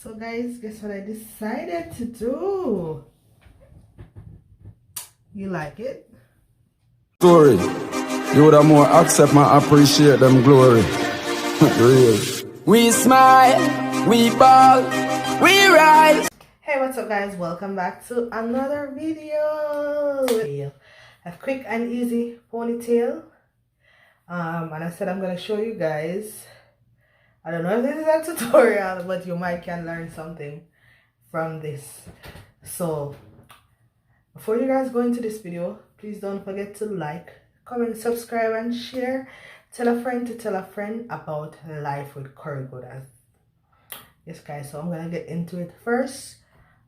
So guys, guess what I decided to do? You like it? Story. You would have more accept my appreciate them glory. Real. We smile, we ball, we rise. Hey, what's up guys? Welcome back to another video. A quick and easy ponytail. And I said I'm gonna show you guys. I don't know if this is a tutorial, but you might can learn something from this. So before you guys go into this video, please don't forget to like, comment, subscribe, and share. Tell a friend to tell a friend about life with curly gooders. Yes guys, so I'm gonna get into it. First,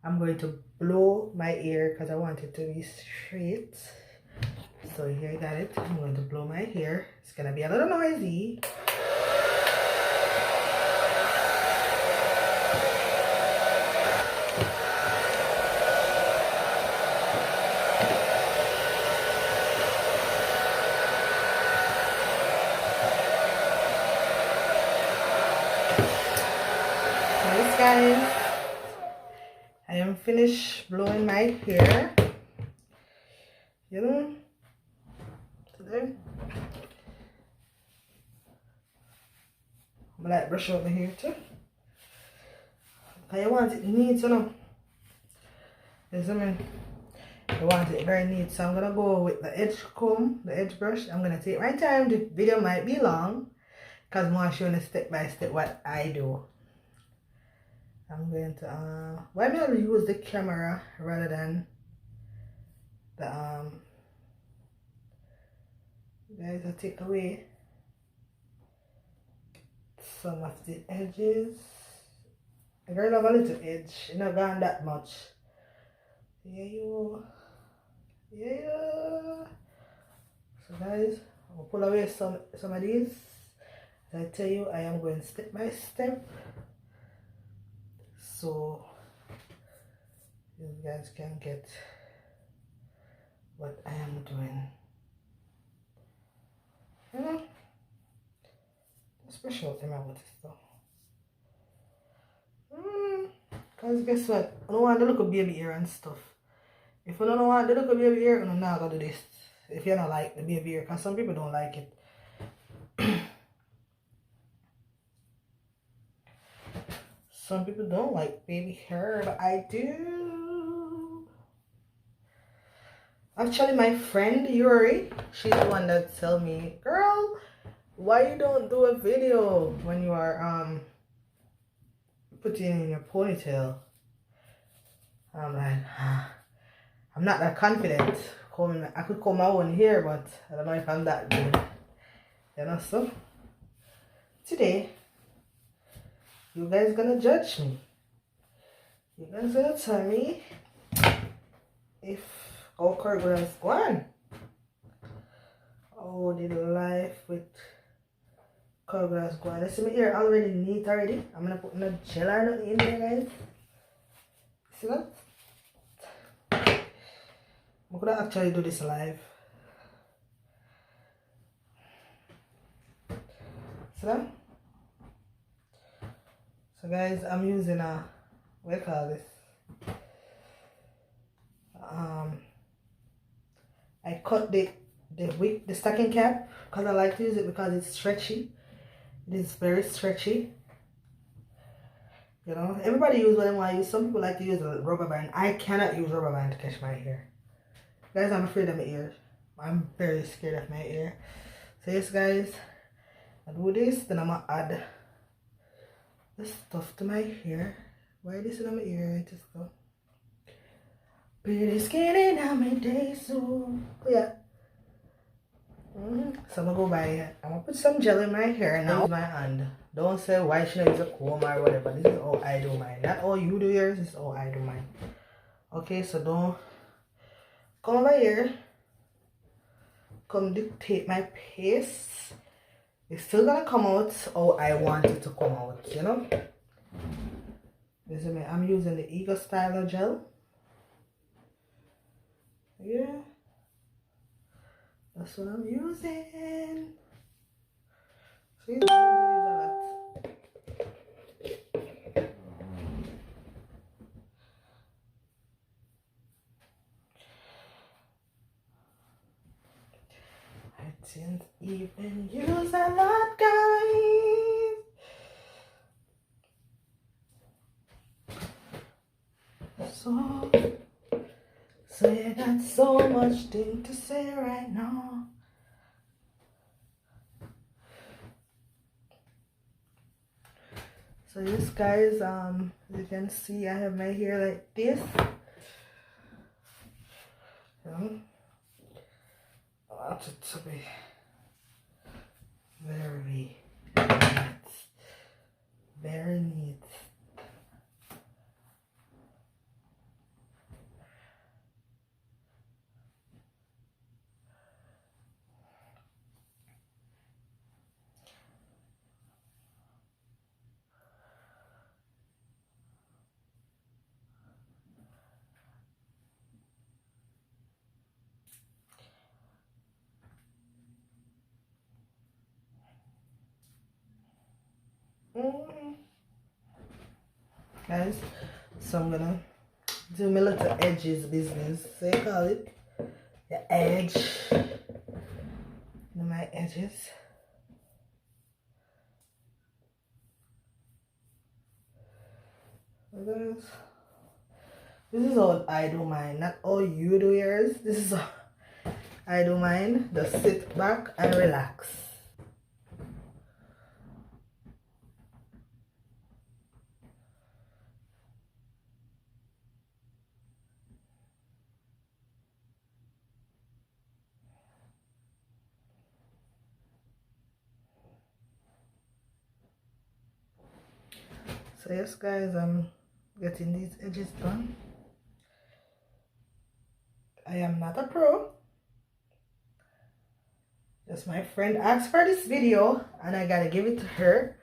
I'm going to blow my ear because I want it to be straight. So here I got it. I'm going to blow my hair. It's gonna be a little noisy. Guys, I am finished blowing my hair. You know, today I'm like brush out my hair too. Because you want it neat, you know. Yes, I mean, you want it very neat. So I'm gonna go with the edge comb, the edge brush. I'm gonna take my time. The video might be long because I'm showing you step by step what I do. I'm going to why may I use the camera rather than the guys, I take away some of the edges. I really love a little edge, you know, gone that much. Yeah. So guys, I'm gonna pull away some of these. As I tell you, I am going step by step. So you guys can get what I am doing. You know, special thing about this though. Cause guess what? I don't want to look at baby ear and stuff. If you don't want to look at baby ear, I'm not gonna do this. If you don't like the baby ear, cause some people don't like it. Some people don't like baby hair, but I do. Actually, my friend Yuri, she's the one that tell me, girl, why you don't do a video when you are putting in your ponytail? I'm like, I'm not that confident. I could comb my own hair, but I don't know if I'm that good. You know, so today you guys gonna judge me. You guys gonna tell me if our curly is gone. Oh, the life with curly is gone. Let's see my ear already neat already. I'm gonna put no gel or nothing in there, guys. See that? I'm gonna actually do this live. See that? So guys, I'm using a, what do you call this? I cut the stocking cap because I like to use it because it's stretchy. It is very stretchy. You know, everybody use what they want to use. Some people like to use a rubber band. I cannot use rubber band to catch my hair. Guys, I'm afraid of my ears. I'm very scared of my ear. So yes guys, I do this, then I'm gonna add the stuff to my hair. Why this in my ear? I just go. Pretty skinny now my day so yeah. So I'm gonna go by. I'm gonna put some gel in my hair and use my hand. Don't say why should I use a comb or whatever. This is how I do mine. Not all you do yours. This is how I do mine. Okay, so don't come over here. Come dictate my pace. It's still gonna come out how I want it to come out, you know. Listen, I'm using the Ego Styler gel. Yeah, that's what I'm using. See, I'm using a lot. didn't even use a lot, guys. So you got so much thing to say right now. So yes, guys, you can see I have my hair like this. I want it to be very neat. Very neat. Guys, so I'm gonna do my little edges business. So you call it the edge. Do my edges. So guys, this is how I do mine, not all you do yours. This is how I do mine. Just sit back and relax. So yes, guys, I'm getting these edges done. I am not a pro. Just my friend asked for this video and I gotta give it to her.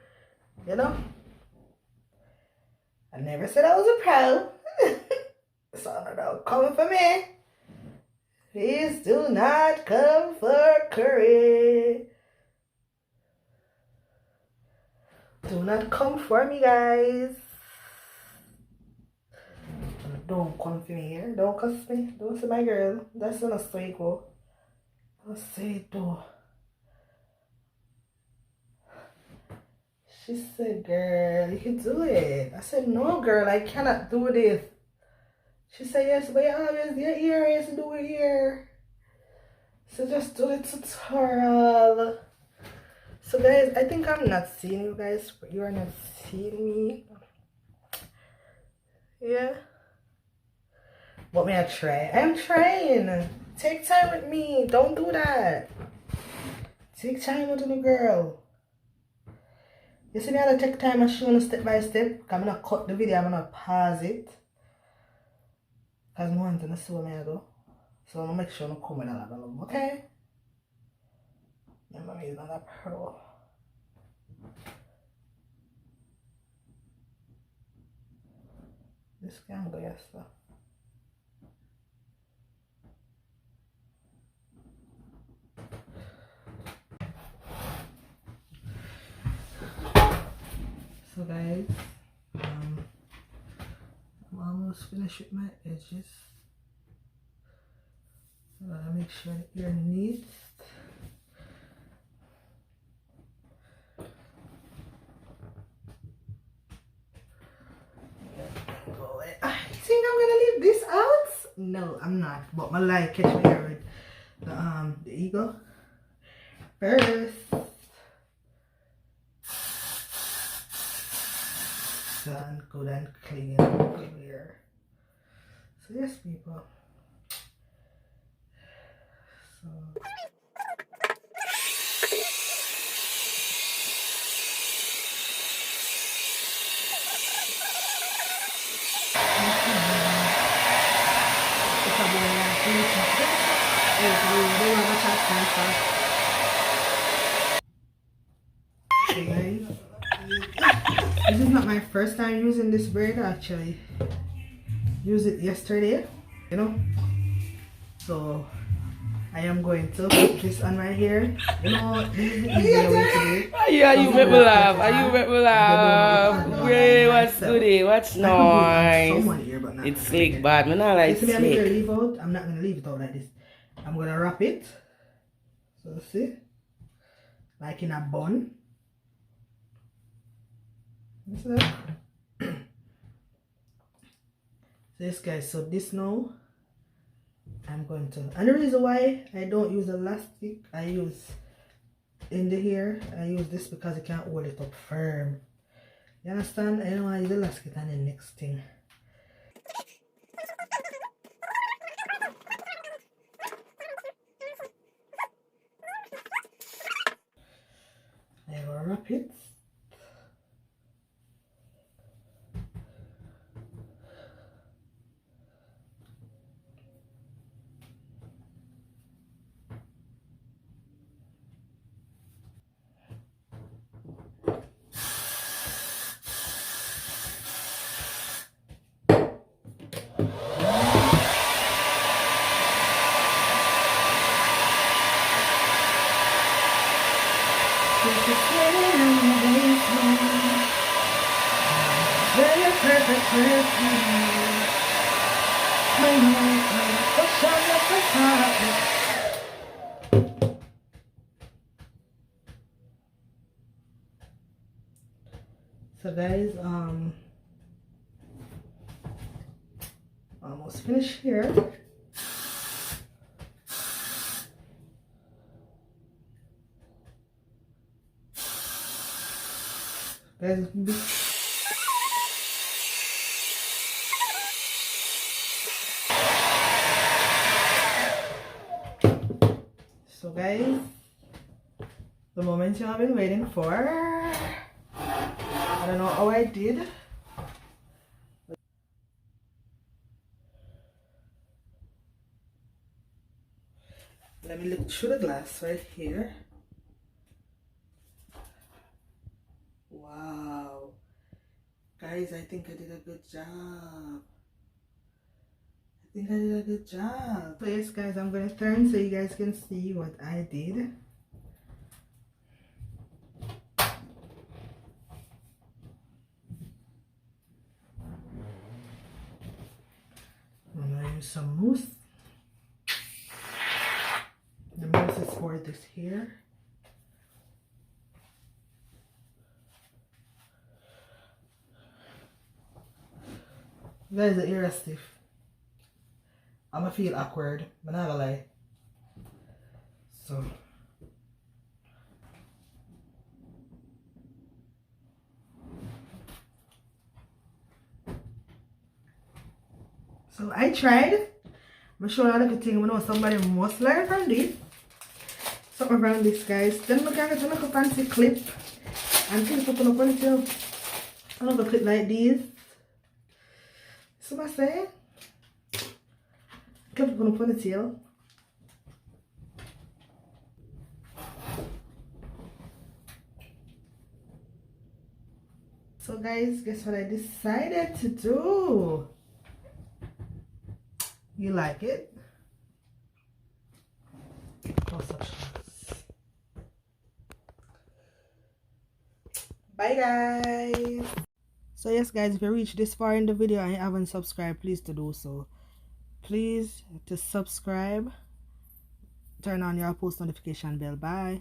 You know, I never said I was a pro. So don't come for me. Please do not come for curry. Do not come for me, guys. Don't come for me here. Don't cuss me. Don't say my girl. That's not a psycho. Don't say it though. She said, girl, you can do it. I said, no, girl, I cannot do this. She said, yes, but you always your ears do it here. So just do the tutorial. So guys, I think I'm not seeing you guys. You are not seeing me. Yeah. But may I try? I'm trying. Take time with me. Don't do that. Take time with the girl. You see me how to take time and show you step by step. I'm gonna cut the video, I'm gonna pause it. Because I want to see where I go. So I'm gonna make sure I come with a lot of them, okay? Remember me is not a pro. This can go, yes, sir. So guys, I'm almost finished with my edges. I'm gonna make sure that you're neat. I think I'm gonna leave this out. No, I'm not. But my light catch me here with the eagle first. Done, good and clean, clear. So yes, people. So this is not my first time using this braid. I actually used it yesterday, you know. So I am going to put this on my hair. You know, this is the easier way to do it. Yeah, you make me laugh. You make me laugh. Great, what's goodie? What's nice? It's slick, but I'm not like slick. slick. I'm not gonna leave it out like this. I'm gonna wrap it. So see, like in a bun. You see that? So yes guys, so this now I'm going to, and the reason why I don't use elastic, I use in the hair, I use this because it can't hold it up firm. You understand? I don't want to use elastic and the next thing. I will wrap it. So guys, almost finished here. Guys, so guys, the moment you have been waiting for. I don't know how I did. Let me look through the glass right here. Wow. Guys, I think I did a good job. I think I did a good job. So yes guys, I'm going to turn so you guys can see what I did. I'm going to use some mousse. The mousse is for this here. Guys, the ear is stiff. I'ma feel awkward, but not gonna lie. So I tried. I'm sure I look thing. I know somebody must learn from this. Something around this, guys. Then I can get a fancy clip and clip up on a ponytail. I love a clip like these. So I say, clip up on a ponytail. So guys, guess what I decided to do? You like it? Bye guys. So yes guys, if you reached this far in the video and you haven't subscribed, please to do so. Please to subscribe, turn on your post notification bell. Bye.